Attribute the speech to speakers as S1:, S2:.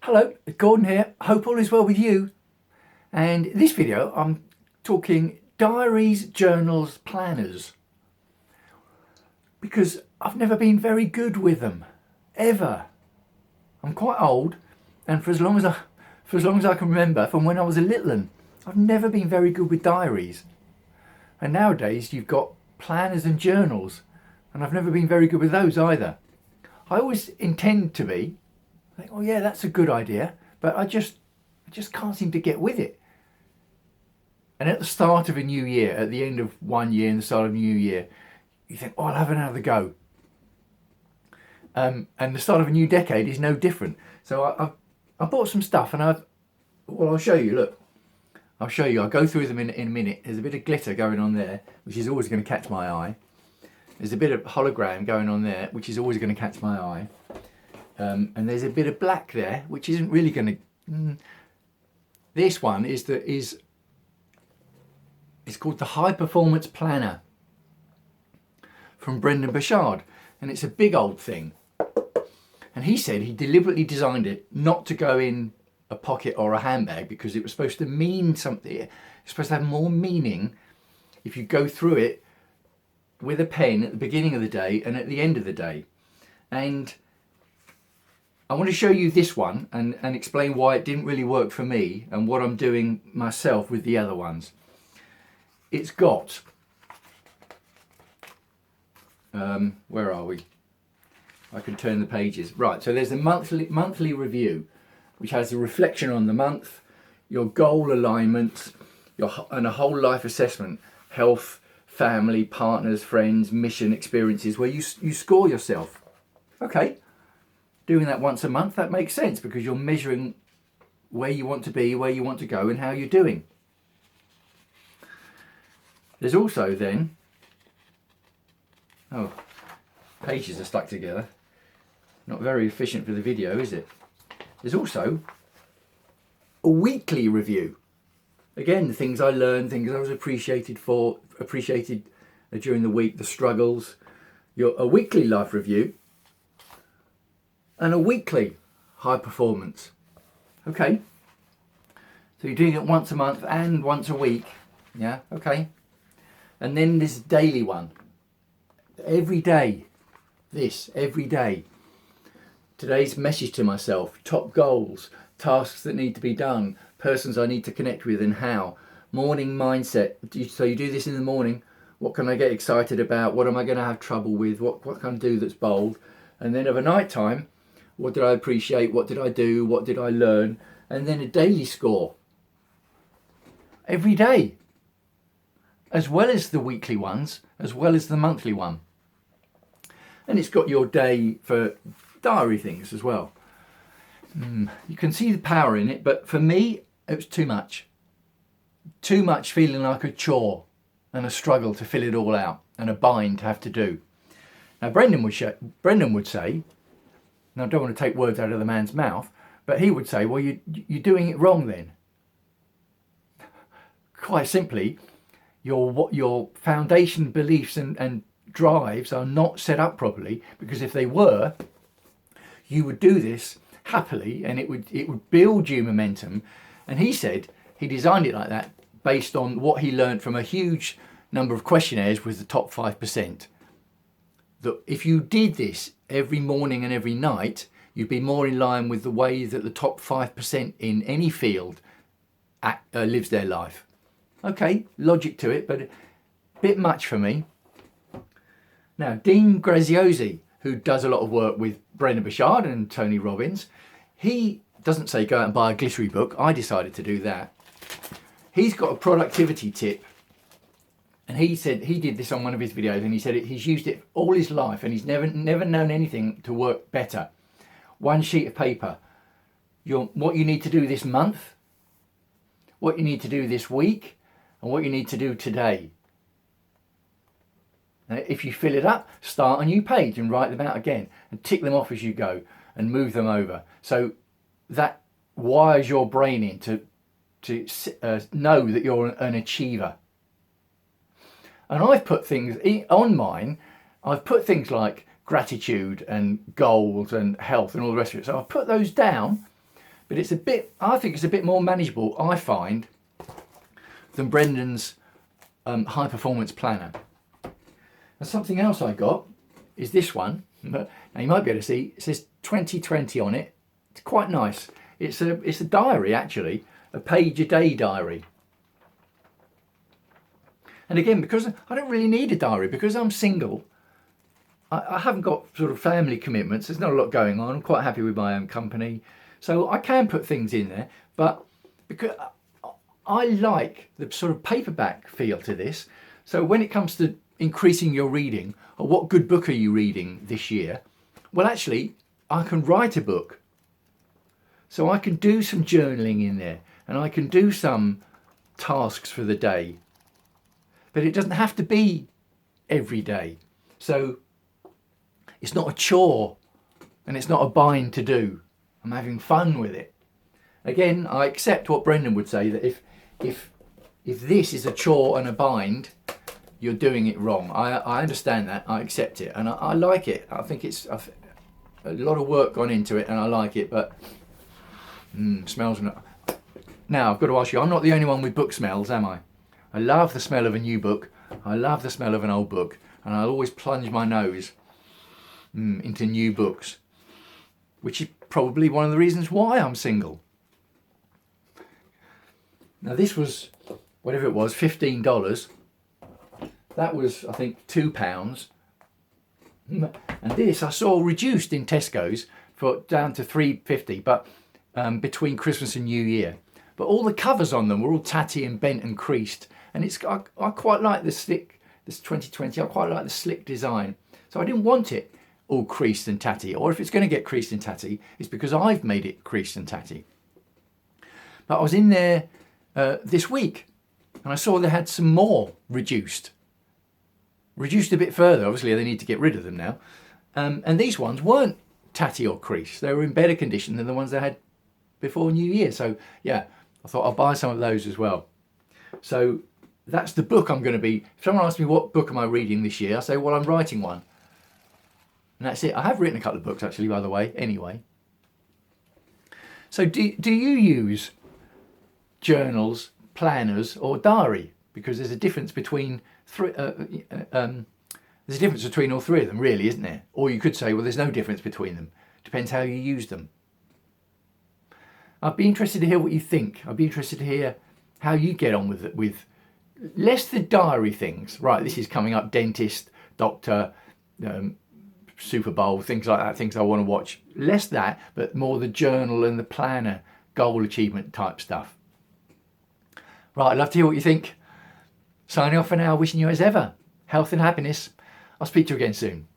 S1: Hello, Gordon here. Hope all is well with you. And in this video, I'm talking diaries, journals, planners, because I've never been very good with them, ever. I'm quite old, and for as long as I can remember, from when I was a little un, I've never been very good with diaries. And nowadays, you've got planners and journals, and I've never been very good with those either. I always intend to be. I think, oh yeah, that's a good idea, but I just can't seem to get with it. And at the start of a new year, at the end of one year and the start of a new year, you think, oh, I'll have another go. And the start of a new decade is no different. So I bought some stuff, and I'll show you. Look, I'll show you. I'll go through them in a minute. There's a bit of glitter going on there, which is always going to catch my eye. There's a bit of hologram going on there, which is always going to catch my eye. And there's a bit of black there, which isn't really going to. This one is it's called the High Performance Planner from Brendan Burchard, and it's a big old thing. And he said he deliberately designed it not to go in a pocket or a handbag because it was supposed to mean something. It's supposed to have more meaning if you go through it with a pen at the beginning of the day and at the end of the day. And I want to show you this one and explain why it didn't really work for me and what I'm doing myself with the other ones. It's got, where are we? I can turn the pages. Right, so there's a monthly review, which has a reflection on the month, your goal alignments, and a whole life assessment, health, family, partners, friends, mission, experiences, where you score yourself. Okay. Doing that once a month, that makes sense because you're measuring where you want to be, where you want to go, and how you're doing. There's also then, pages are stuck together. Not very efficient for the video, is it? There's also a weekly review. Again, the things I learned, things I was appreciated during the week, the struggles. A weekly life review. And a weekly high performance. Okay. So you're doing it once a month and once a week. Yeah, okay. And then this daily one. Every day. Every day. Today's message to myself. Top goals. Tasks that need to be done. Persons I need to connect with and how. Morning mindset. So you do this in the morning. What can I get excited about? What am I going to have trouble with? What can I do that's bold? And then over night time, what did I appreciate? What did I do? What did I learn? And then a daily score. Every day. As well as the weekly ones, as well as the monthly one. And it's got your day for diary things as well. You can see the power in it, but for me, it was too much. Too much feeling like a chore and a struggle to fill it all out and a bind to have to do. Now, Brendan would say, and I don't want to take words out of the man's mouth, but he would say, well, you're doing it wrong then. Quite simply, your foundation beliefs and drives are not set up properly, because if they were, you would do this happily and it would build you momentum. And he said he designed it like that based on what he learned from a huge number of questionnaires with the top 5%. That if you did this every morning and every night, you'd be more in line with the way that the top 5% in any field lives their life. Okay, logic to it, but a bit much for me. Now, Dean Graziosi, who does a lot of work with Brendan Burchard and Tony Robbins, he doesn't say go out and buy a glittery book. I decided to do that. He's got a productivity tip. And he said he did this on one of his videos, and he said he's used it all his life and he's never known anything to work better. One sheet of paper. What you need to do this month, what you need to do this week, and what you need to do today. Now, if you fill it up, start a new page and write them out again and tick them off as you go and move them over. So that wires your brain in to know that you're an achiever. And I've put things on mine, I've put things like gratitude and goals and health and all the rest of it. So I've put those down but I think it's a bit more manageable, I find, than Brendan's high performance planner. And something else I got is this one. Now you might be able to see, it says 2020 on it. It's quite nice. It's a diary, actually, a page a day diary. And again, because I don't really need a diary, because I'm single, I haven't got sort of family commitments. There's not a lot going on. I'm quite happy with my own company. So I can put things in there, but because I like the sort of paperback feel to this. So when it comes to increasing your reading, or what good book are you reading this year? Well, actually, I can write a book. So I can do some journaling in there, and I can do some tasks for the day. But it doesn't have to be every day. So it's not a chore, and it's not a bind to do. I'm having fun with it. Again, I accept what Brendan would say, that if this is a chore and a bind, you're doing it wrong. I understand that. I accept it, and I like it. I think it's a lot of work gone into it, and I like it. But smells not. Now I've got to ask you. I'm not the only one with book smells, am I? I love the smell of a new book. I love the smell of an old book, and I always plunge my nose into new books, which is probably one of the reasons why I'm single. Now this was, whatever it was, $15. That was, I think, £2. And this I saw reduced in Tesco's for down to $3.50, but between Christmas and New Year. But all the covers on them were all tatty and bent and creased, and I quite like the slick. This 2020, I quite like the slick design. So I didn't want it all creased and tatty, or if it's going to get creased and tatty, it's because I've made it creased and tatty. But I was in there this week, and I saw they had some more reduced a bit further. Obviously they need to get rid of them now, and these ones weren't tatty or creased. They were in better condition than the ones they had before New Year. So yeah, I thought I'll buy some of those as well. So that's the book I'm going to be. If someone asks me what book am I reading this year, I say, well, I'm writing one. And that's it. I have written a couple of books actually, by the way, anyway. So do you use journals, planners, or diary? Because there's a difference between there's a difference between all three of them, really, isn't there? Or you could say, well, there's no difference between them. Depends how you use them. I'd be interested to hear what you think. I'd be interested to hear how you get on with less the diary things. Right, this is coming up, dentist, doctor, Super Bowl, things like that, things I want to watch. Less that, but more the journal and the planner, goal achievement type stuff. Right, I'd love to hear what you think. Signing off for now, wishing you as ever health and happiness. I'll speak to you again soon.